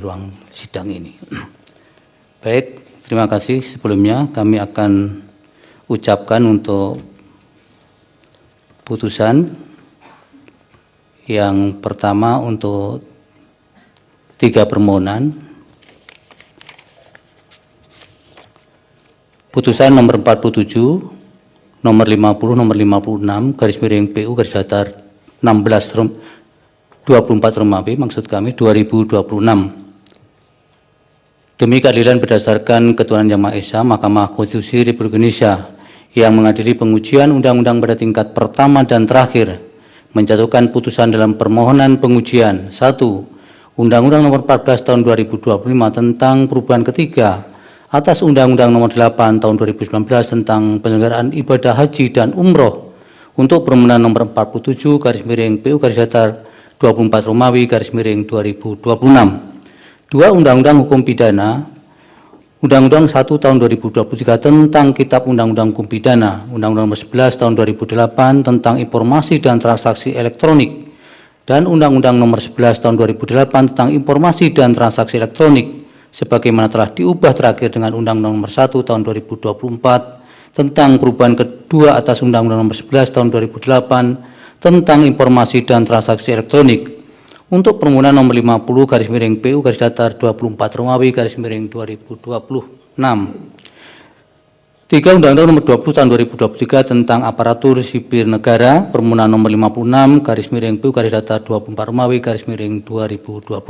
ruang sidang ini. Baik, terima kasih. Sebelumnya kami akan ucapkan untuk putusan yang pertama untuk 3 permohonan. Putusan nomor 47, nomor 50, nomor 56, garis miring PU garis datar 16/24 Romawi, maksud kami 2026. Demi keadilan berdasarkan ketuhanan Yang Maha Esa, Mahkamah Konstitusi Republik Indonesia yang mengadili pengujian undang-undang pada tingkat pertama dan terakhir menjatuhkan putusan dalam permohonan pengujian 1. Undang-Undang Nomor 14 Tahun 2025 tentang perubahan ketiga atas Undang-Undang Nomor 8 Tahun 2019 tentang penyelenggaraan ibadah haji dan umroh untuk permohonan nomor 47 garis miring PU garis datar 24 Romawi garis miring 2026. 2. Undang-Undang Hukum Pidana, Undang-Undang 1 Tahun 2023 tentang Kitab Undang-Undang Hukum Pidana, Undang-Undang Nomor 11 Tahun 2008 tentang Informasi dan Transaksi Elektronik, dan Undang-Undang Nomor 11 Tahun 2008 tentang Informasi dan Transaksi Elektronik, sebagaimana telah diubah terakhir dengan Undang-Undang Nomor 1 Tahun 2024 tentang perubahan kedua atas Undang-Undang Nomor 11 Tahun 2008 tentang Informasi dan Transaksi Elektronik. Untuk permohonan nomor 50 garis miring PU garis datar 24 Romawi garis miring 2026. 3. Undang-Undang Nomor 20 Tahun 2023 tentang Aparatur Sipil Negara, permohonan nomor 56 garis miring PU garis datar 24 Romawi garis miring 2026.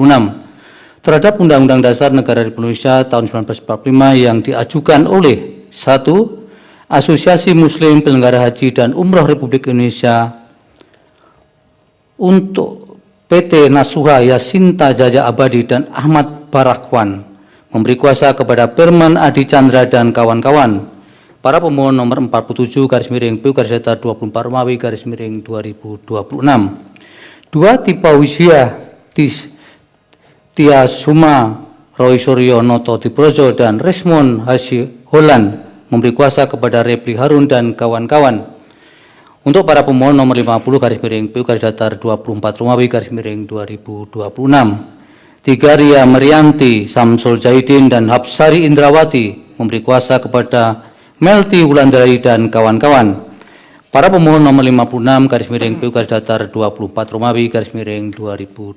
Terhadap Undang-Undang Dasar Negara Republik Indonesia tahun 1945 yang diajukan oleh 1. Asosiasi Muslim Penyelenggara Haji dan Umroh Republik Indonesia untuk PT Nasuha Yasinta Jaja Abadi dan Ahmad Barakwan memberi kuasa kepada Firman Adi Chandra dan kawan-kawan. Para pemohon nomor 47 garis miring PU garis datar 24 Romawi garis miring 2026. 2. Tipa Wisya Tia Suma Roy Suryo Noto Diprojo dan Resmond Hashi Holland memberi kuasa kepada Repli Harun dan kawan-kawan. Untuk para pemohon nomor 50 garis miring PU garis datar 24 Romawi garis miring 2026. 3. Ria Merianti, Samsul Jahidin dan Hapsari Indrawati memberi kuasa kepada Melti Wulandari dan kawan-kawan. Para pemohon nomor 56 garis miring PU garis datar 24 Romawi garis miring 2026.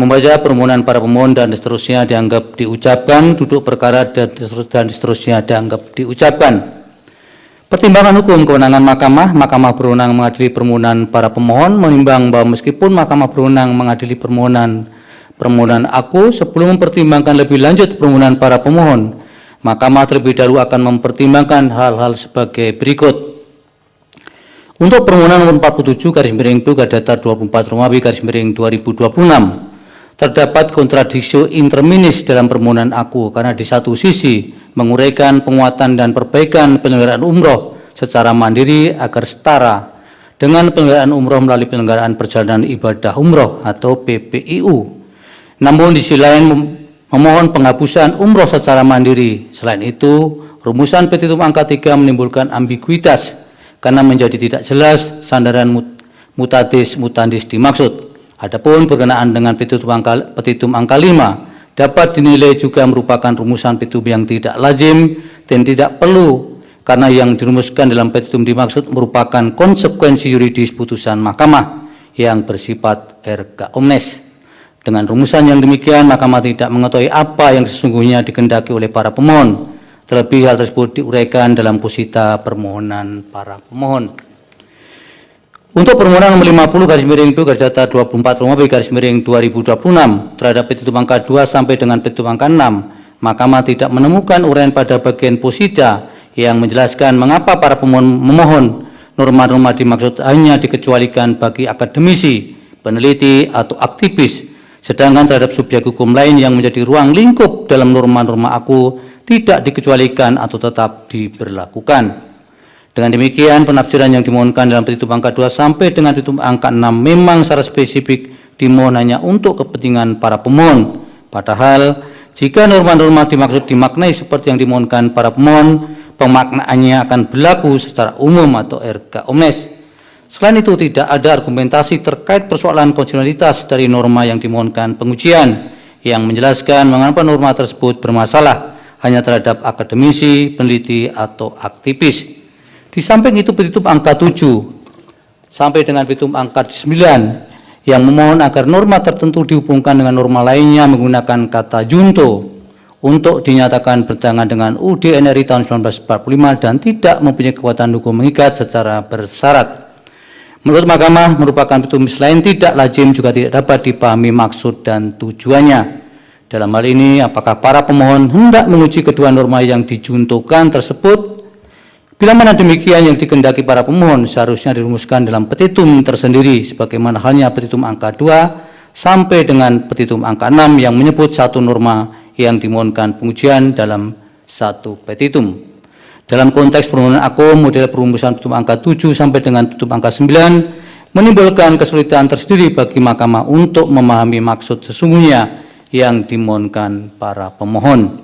Membaca permohonan para pemohon dan seterusnya dianggap diucapkan, duduk perkara dan seterusnya dianggap diucapkan. Pertimbangan hukum kewenangan Mahkamah berwenang mengadili permohonan para pemohon, menimbang bahwa meskipun Mahkamah berwenang mengadili permohonan aku, sebelum mempertimbangkan lebih lanjut permohonan para pemohon, Mahkamah terlebih dahulu akan mempertimbangkan hal-hal sebagai berikut. Untuk permohonan nomor 47 garis miring PU garis datar 24 Romawi garis miring 2026, terdapat kontradiksi interminis dalam permohonan aku karena di satu sisi menguraikan penguatan dan perbaikan penyelenggaraan umroh secara mandiri agar setara dengan penyelenggaraan umroh melalui penyelenggaraan perjalanan ibadah umroh atau PPIU. Namun di sisi lain memohon penghapusan umroh secara mandiri. Selain itu, rumusan petitum angka 3 menimbulkan ambiguitas karena menjadi tidak jelas sandaran mutatis mutandis dimaksud. Adapun berkenaan dengan petitum angka 5 dapat dinilai juga merupakan rumusan petitum yang tidak lazim dan tidak perlu karena yang dirumuskan dalam petitum dimaksud merupakan konsekuensi yuridis putusan Mahkamah yang bersifat erga omnes. Dengan rumusan yang demikian, Mahkamah tidak mengetahui apa yang sesungguhnya dikehendaki oleh para pemohon. Terlebih hal tersebut diuraikan dalam posita permohonan para pemohon. Untuk permohonan nomor 50 garis miring PU garis datar 24 Romawi garis miring 2026 terhadap petitum angka 2 sampai dengan petitum angka 6, Mahkamah tidak menemukan uraian pada bagian posita yang menjelaskan mengapa para pemohon memohon norma-norma dimaksud hanya dikecualikan bagi akademisi, peneliti, atau aktivis, sedangkan terhadap subjek hukum lain yang menjadi ruang lingkup dalam norma-norma aku tidak dikecualikan atau tetap diberlakukan. Dengan demikian, penafsiran yang dimohonkan dalam petitum angka 2 sampai dengan petitum angka 6 memang secara spesifik dimohon hanya untuk kepentingan para pemohon. Padahal, jika norma-norma dimaksud dimaknai seperti yang dimohonkan para pemohon, pemaknaannya akan berlaku secara umum atau erga omnes. Selain itu, tidak ada argumentasi terkait persoalan konstitusionalitas dari norma yang dimohonkan pengujian yang menjelaskan mengapa norma tersebut bermasalah hanya terhadap akademisi, peneliti, atau aktivis. Di samping itu petitum angka 7 sampai dengan petitum angka 9 yang memohon agar norma tertentu dihubungkan dengan norma lainnya menggunakan kata junto untuk dinyatakan bertentangan dengan UUD NRI tahun 1945 dan tidak mempunyai kekuatan hukum mengikat secara bersyarat. Menurut Mahkamah, merupakan petitum selain tidak lazim juga tidak dapat dipahami maksud dan tujuannya. Dalam hal ini, apakah para pemohon hendak menguji kedua norma yang dijuntukan tersebut? Bila mana demikian, yang dikehendaki para pemohon seharusnya dirumuskan dalam petitum tersendiri, sebagaimana halnya petitum angka 2 sampai dengan petitum angka 6 yang menyebut satu norma yang dimohonkan pengujian dalam satu petitum. Dalam konteks permohonan aku, model perumusan petitum angka 7 sampai dengan petitum angka 9 menimbulkan kesulitan tersendiri bagi Mahkamah untuk memahami maksud sesungguhnya yang dimohonkan para pemohon.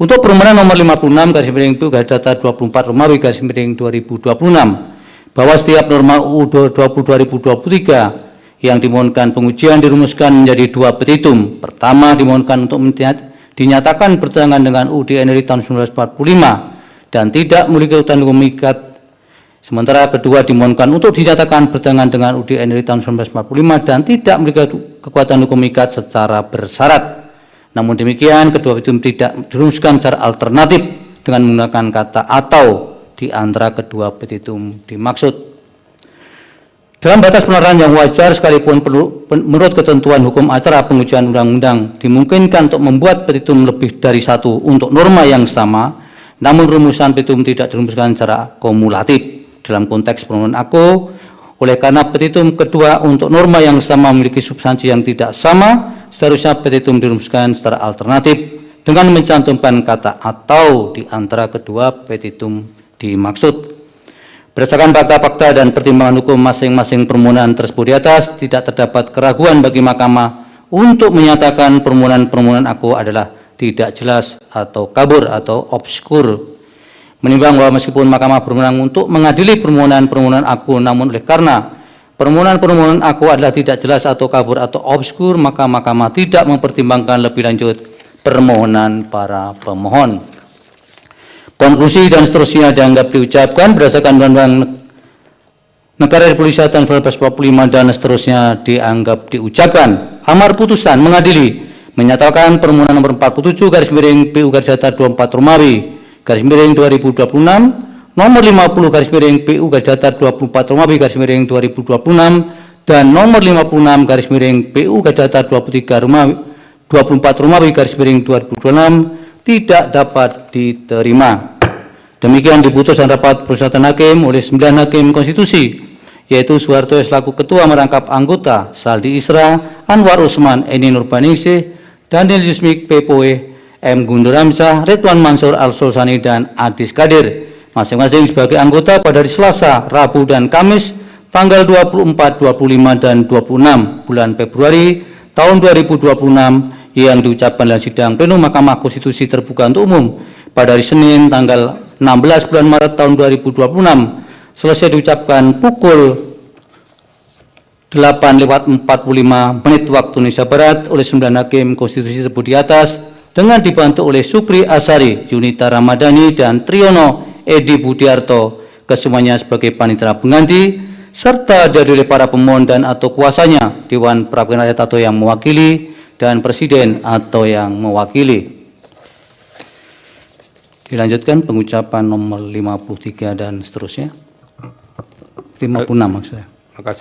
Untuk permohonan nomor 56/PU-Data 24 Romawi/2026 bahwa setiap norma UU 2020-2023 yang dimohonkan pengujian dirumuskan menjadi dua petitum. Pertama, dimohonkan untuk dinyatakan bertentangan dengan UUD NRI tahun 1945 dan tidak memiliki kekuatan hukum mengikat. Sementara kedua dimohonkan untuk dinyatakan bertentangan dengan UUD NRI tahun 1945 dan tidak memiliki kekuatan hukum mengikat secara bersyarat. Namun demikian, kedua petitum tidak dirumuskan secara alternatif dengan menggunakan kata atau di antara kedua petitum dimaksud. Dalam batas penerapan yang wajar sekalipun menurut ketentuan hukum acara pengujian undang-undang dimungkinkan untuk membuat petitum lebih dari satu untuk norma yang sama, namun rumusan petitum tidak dirumuskan secara kumulatif. Dalam konteks permohonan aku, oleh karena petitum kedua untuk norma yang sama memiliki substansi yang tidak sama, seharusnya petitum dirumuskan secara alternatif dengan mencantumkan kata atau di antara kedua petitum dimaksud. Berdasarkan fakta-fakta dan pertimbangan hukum masing-masing permohonan tersebut di atas, tidak terdapat keraguan bagi Mahkamah untuk menyatakan permohonan aku adalah tidak jelas atau kabur atau obskur. Menimbang bahwa meskipun Mahkamah berwenang untuk mengadili permohonan aku, namun oleh karena permohonan aku adalah tidak jelas atau kabur atau obskur, maka Mahkamah tidak mempertimbangkan lebih lanjut permohonan para pemohon. Konklusi dan seterusnya dianggap diucapkan berdasarkan Undang-Undang Negara Republik Indonesia tahun 1945 dan seterusnya dianggap diucapkan. Amar putusan mengadili menyatakan permohonan nomor 47/PU-Data 24 Romawi/2026 nomor 50/PU-Data 24 Romawi/2026 dan nomor 56/PU-Data 23 Romawi/2026 tidak dapat diterima. Demikian diputus dan rapat permusyawaratan hakim oleh 9 hakim konstitusi, yaitu Soeharto selaku ketua merangkap anggota, Saldi Isra, Anwar Usman, Eni Nurbaningsih, Daniel Yusmik Pepoe, M. Guntur Hamzah, Ridwan Mansur Al-Sulsani, dan Adis Kadir, masing-masing sebagai anggota pada hari Selasa, Rabu, dan Kamis tanggal 24, 25, dan 26 bulan Februari tahun 2026 yang diucapkan dalam sidang plenum Mahkamah Konstitusi terbuka untuk umum pada hari Senin tanggal 16 bulan Maret tahun 2026 selesai diucapkan pukul 8:45 waktu Indonesia Barat oleh 9 hakim konstitusi tersebut di atas dengan dibantu oleh Sukri Asari, Yunita Ramadhani, dan Triyono Edi Budiarto, kesemuanya sebagai panitera pengganti, serta dari para pemohon dan atau kuasanya, Dewan Perwakilan Rakyat atau yang mewakili, dan Presiden atau yang mewakili. Dilanjutkan pengucapan nomor 53 dan seterusnya. 56 maksudnya.